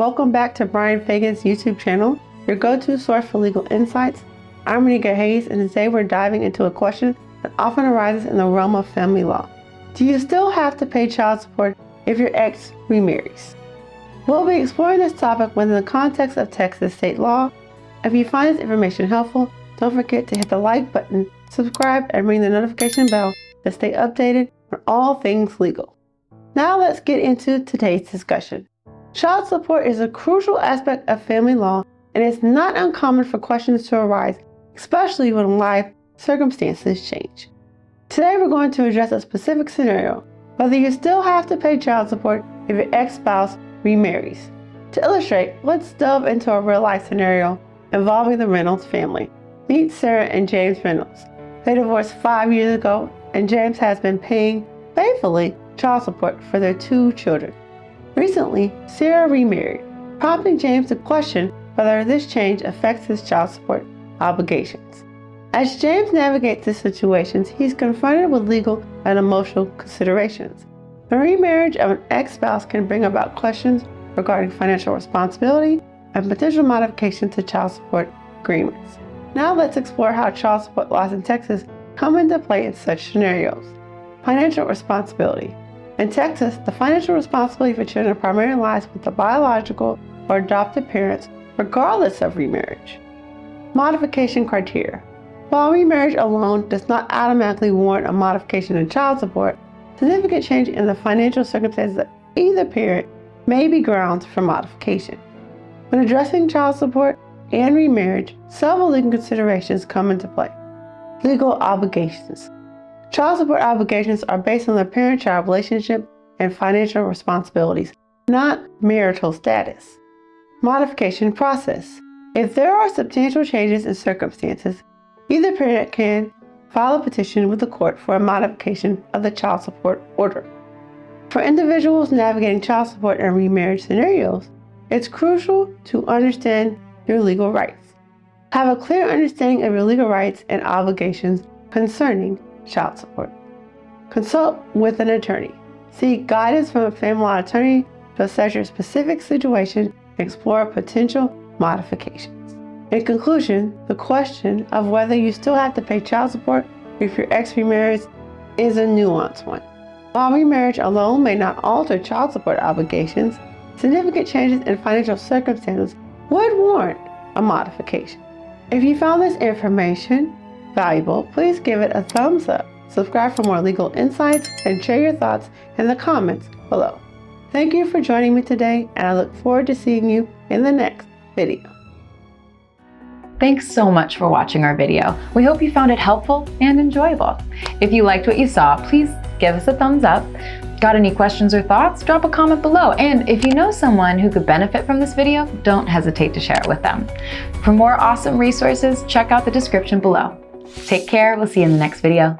Welcome back to Bryan Fagan's YouTube channel, your go-to source for legal insights. I'm Renika Hayes, and today we're diving into a question that often arises in the realm of family law. Do you still have to pay child support if your ex remarries? We'll be exploring this topic within the context of Texas state law. If you find this information helpful, don't forget to hit the like button, subscribe, and ring the notification bell to stay updated on all things legal. Now let's get into today's discussion. Child support is a crucial aspect of family law, and it's not uncommon for questions to arise, especially when life circumstances change. Today we're going to address a specific scenario, whether you still have to pay child support if your ex-spouse remarries. To illustrate, let's delve into a real-life scenario involving the Reynolds family. Meet Sarah and James Reynolds. They divorced 5 years ago, and James has been paying faithfully child support for their 2 children. Recently, Sarah remarried, prompting James to question whether this change affects his child support obligations. As James navigates these situations, he's confronted with legal and emotional considerations. The remarriage of an ex-spouse can bring about questions regarding financial responsibility and potential modification to child support agreements. Now let's explore how child support laws in Texas come into play in such scenarios. Financial responsibility. In Texas, the financial responsibility for children primarily lies with the biological or adopted parents, regardless of remarriage. Modification criteria. While remarriage alone does not automatically warrant a modification in child support, significant change in the financial circumstances of either parent may be grounds for modification. When addressing child support and remarriage, several legal considerations come into play. Legal obligations. Child support obligations are based on the parent-child relationship and financial responsibilities, not marital status. Modification process. If there are substantial changes in circumstances, either parent can file a petition with the court for a modification of the child support order. For individuals navigating child support and remarriage scenarios, it's crucial to understand your legal rights. Have a clear understanding of your legal rights and obligations concerning child support. Consult with an attorney. Seek guidance from a family law attorney to assess your specific situation and explore potential modifications. In conclusion, the question of whether you still have to pay child support if your ex remarries is a nuanced one. While remarriage alone may not alter child support obligations, significant changes in financial circumstances would warrant a modification. If you found this information valuable, please give it a thumbs up, subscribe for more legal insights, and share your thoughts in the comments below. Thank you for joining me today, and I look forward to seeing you in the next video. Thanks so much for watching our video. We hope you found it helpful and enjoyable. If you liked what you saw, please give us a thumbs up. Got any questions or thoughts? Drop a comment below. And if you know someone who could benefit from this video, don't hesitate to share it with them. For more awesome resources, check out the description below. Take care. We'll see you in the next video.